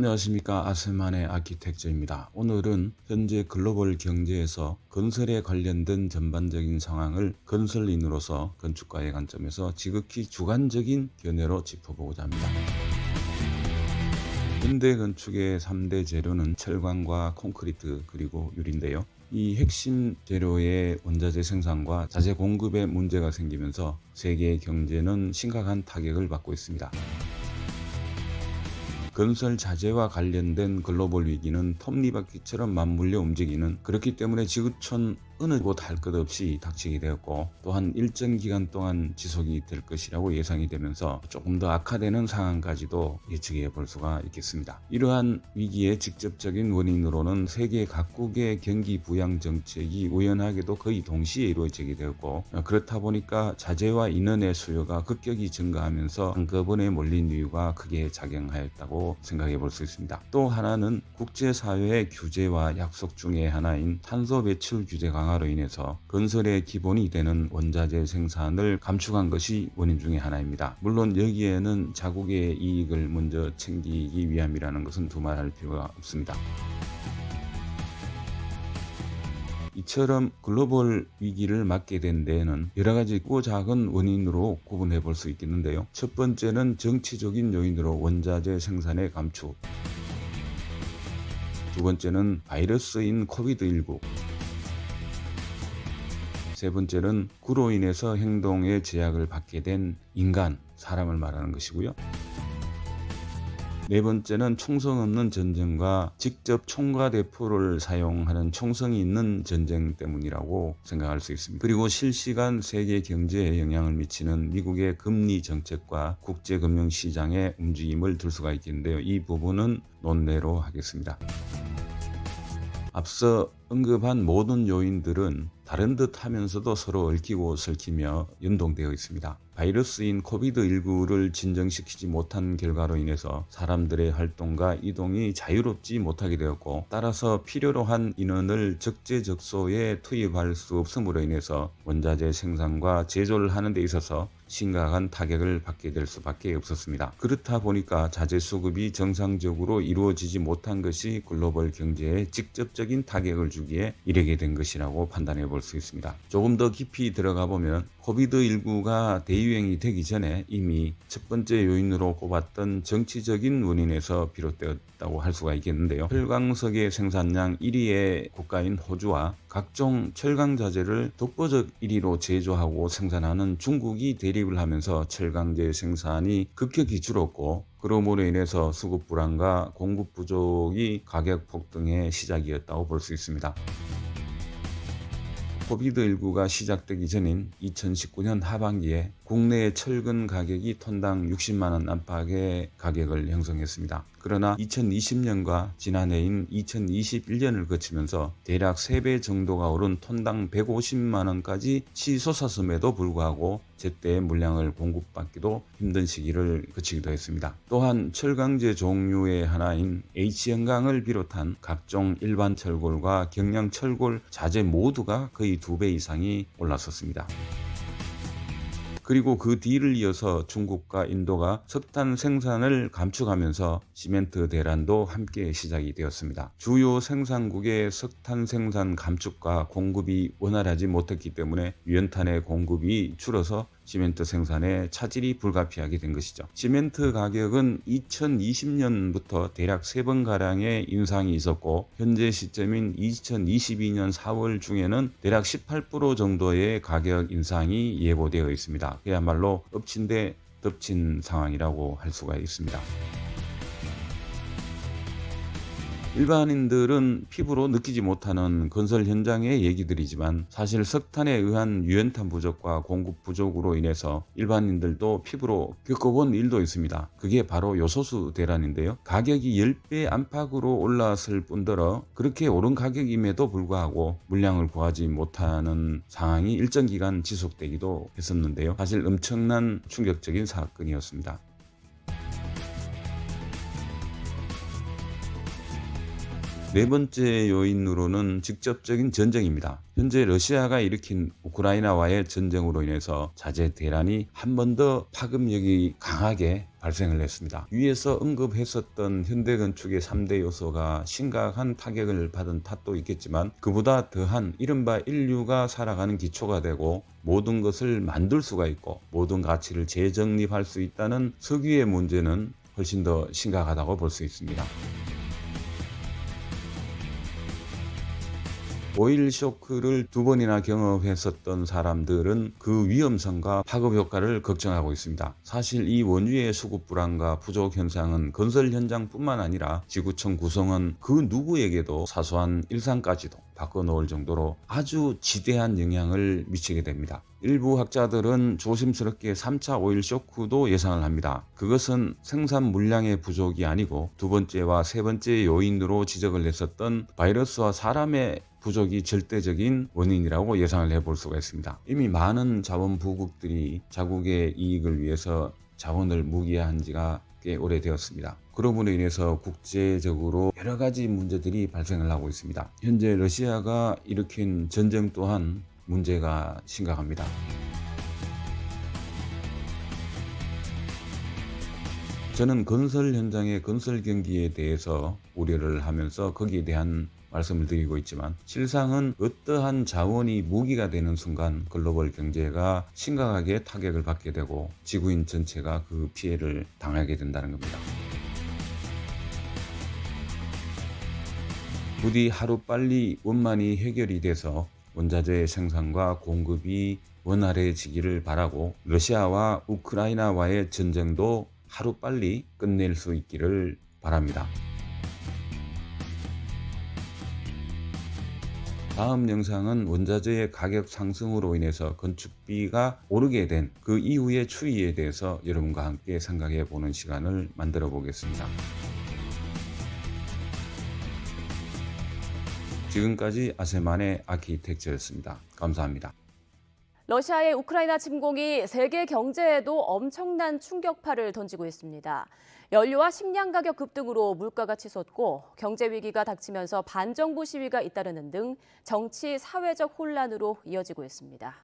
안녕하십니까. 아세만의 아키텍처입니다. 오늘은 현재 글로벌 경제에서 건설에 관련된 전반적인 상황을 건설인으로서 건축가의 관점에서 지극히 주관적인 견해로 짚어보고자 합니다. 현대 건축의 3대 재료는 철광과 콘크리트 그리고 유리인데요. 이 핵심 재료의 원자재 생산과 자재 공급에 문제가 생기면서 세계 경제는 심각한 타격을 받고 있습니다. 건설 자재와 관련된 글로벌 위기는 톱니바퀴처럼 맞물려 움직이는, 그렇기 때문에 지구촌 어느 곳 할 것 없이 닥치게 되었고, 또한 일정 기간 동안 지속이 될 것이라고 예상이 되면서 조금 더 악화되는 상황까지도 예측해 볼 수가 있겠습니다. 이러한 위기의 직접적인 원인으로는 세계 각국의 경기 부양 정책이 우연하게도 거의 동시에 이루어지게 되었고, 그렇다 보니까 자재와 인원의 수요가 급격히 증가하면서 한꺼번에 몰린 이유가 크게 작용하였다고 생각해 볼 수 있습니다. 또 하나는 국제사회의 규제와 약속 중에 하나인 탄소 배출 규제 강화로 인해서 건설의 기본이 되는 원자재 생산을 감축한 것이 원인 중에 하나입니다. 물론 여기에는 자국의 이익을 먼저 챙기기 위함이라는 것은 두말할 필요가 없습니다. 이처럼 글로벌 위기를 맞게 된 데에는 여러 가지 크고 작은 원인으로 구분해 볼 수 있겠는데요. 첫 번째는 정치적인 요인으로 원자재 생산의 감축, 두 번째는 바이러스인 코비드19, 세 번째는 그로 인해서 행동의 제약을 받게 된 인간, 사람을 말하는 것이고요. 네 번째는 총성 없는 전쟁과 직접 총과 대포를 사용하는 총성이 있는 전쟁 때문이라고 생각할 수 있습니다. 그리고 실시간 세계 경제에 영향을 미치는 미국의 금리 정책과 국제금융시장의 움직임을 들 수가 있겠는데요. 이 부분은 논외로 하겠습니다. 앞서 언급한 모든 요인들은 다른 듯 하면서도 서로 얽히고 설키며 연동되어 있습니다. 바이러스인 코비드19를 진정시키지 못한 결과로 인해서 사람들의 활동과 이동이 자유롭지 못하게 되었고, 따라서 필요로 한 인원을 적재적소에 투입할 수 없음으로 인해서 원자재 생산과 제조를 하는 데 있어서 심각한 타격을 받게 될 수밖에 없었습니다. 그렇다 보니까 자재 수급이 정상적으로 이루어지지 못한 것이 글로벌 경제에 직접적인 타격을 주기에 이르게 된 것이라고 판단해 볼 수 있습니다. 조금 더 깊이 들어가 보면 코비드19가 대유행이 되기 전에 이미 첫 번째 요인으로 꼽았던 정치적인 원인에서 비롯되었다고 할 수가 있겠는데요. 철광석의 생산량 1위의 국가인 호주와 각종 철강 자재를 독보적 1위로 제조하고 생산하는 중국이 대립을 하면서 철강제 생산이 급격히 줄었고, 그러므로 인해서 수급 불안과 공급 부족이 가격 폭등의 시작이었다고 볼 수 있습니다. 코비드19가 시작되기 전인 2019년 하반기에 국내의 철근 가격이 톤당 60만원 안팎의 가격을 형성했습니다. 그러나 2020년과 지난해인 2021년을 거치면서 대략 3배 정도가 오른 톤당 150만원까지 치솟았음에도 불구하고 제때 물량을 공급받기도 힘든 시기를 거치기도 했습니다. 또한 철강제 종류의 하나인 H연강을 비롯한 각종 일반 철골과 경량 철골 자재 모두가 거의 2배 이상이 올랐었습니다. 그리고 그 뒤를 이어서 중국과 인도가 석탄 생산을 감축하면서 시멘트 대란도 함께 시작이 되었습니다. 주요 생산국의 석탄 생산 감축과 공급이 원활하지 못했기 때문에 유연탄의 공급이 줄어서 시멘트 생산에 차질이 불가피하게 된 것이죠. 시멘트 가격은 2020년부터 대략 3번가량의 인상이 있었고, 현재 시점인 2022년 4월 중에는 대략 18% 정도의 가격 인상이 예보되어 있습니다. 그야말로 엎친 데 덮친 상황이라고 할 수가 있습니다. 일반인들은 피부로 느끼지 못하는 건설 현장의 얘기들이지만, 사실 석탄에 의한 유연탄 부족과 공급 부족으로 인해서 일반인들도 피부로 겪어본 일도 있습니다. 그게 바로 요소수 대란인데요. 가격이 10배 안팎으로 올랐을 뿐더러 그렇게 오른 가격임에도 불구하고 물량을 구하지 못하는 상황이 일정 기간 지속되기도 했었는데요. 사실 엄청난 충격적인 사건이었습니다. 네 번째 요인으로는 직접적인 전쟁입니다. 현재 러시아가 일으킨 우크라이나와의 전쟁으로 인해서 자재 대란이 한 번 더 파급력이 강하게 발생을 했습니다. 위에서 언급했었던 현대건축의 3대 요소가 심각한 타격을 받은 탓도 있겠지만 그보다 더한 이른바 인류가 살아가는 기초가 되고 모든 것을 만들 수가 있고 모든 가치를 재정립할 수 있다는 석유의 문제는 훨씬 더 심각하다고 볼 수 있습니다. 오일 쇼크를 2번이나 경험했었던 사람들은 그 위험성과 파급 효과를 걱정하고 있습니다. 사실 이 원유의 수급 불안과 부족 현상은 건설 현장뿐만 아니라 지구촌 구성원 그 누구에게도 사소한 일상까지도 바꿔놓을 정도로 아주 지대한 영향을 미치게 됩니다. 일부 학자들은 조심스럽게 3차 오일 쇼크도 예상을 합니다. 그것은 생산 물량의 부족이 아니고 두 번째와 세 번째 요인으로 지적을 했었던 바이러스와 사람의 부족이 절대적인 원인이라고 예상을 해볼 수가 있습니다. 이미 많은 자원부국들이 자국의 이익을 위해서 자원을 무기화한 지가 꽤 오래되었습니다. 그로 인해서 국제적으로 여러 가지 문제들이 발생을 하고 있습니다. 현재 러시아가 일으킨 전쟁 또한 문제가 심각합니다. 저는 건설 현장의 건설 경기에 대해서 우려를 하면서 거기에 대한 말씀을 드리고 있지만 실상은 어떠한 자원이 무기가 되는 순간 글로벌 경제가 심각하게 타격을 받게 되고 지구인 전체가 그 피해를 당하게 된다는 겁니다. 부디 하루빨리 원만히 해결이 돼서 원자재 생산과 공급이 원활해지기를 바라고 러시아와 우크라이나와의 전쟁도 하루빨리 끝낼 수 있기를 바랍니다. 다음 영상은 원자재의 가격 상승으로 인해서 건축비가 오르게 된 그 이후의 추이에 대해서 여러분과 함께 생각해 보는 시간을 만들어 보겠습니다. 지금까지 아세만의 아키텍처였습니다. 감사합니다. 러시아의 우크라이나 침공이 세계 경제에도 엄청난 충격파를 던지고 있습니다. 연료와 식량 가격 급등으로 물가가 치솟고 경제 위기가 닥치면서 반정부 시위가 잇따르는 등 정치, 사회적 혼란으로 이어지고 있습니다.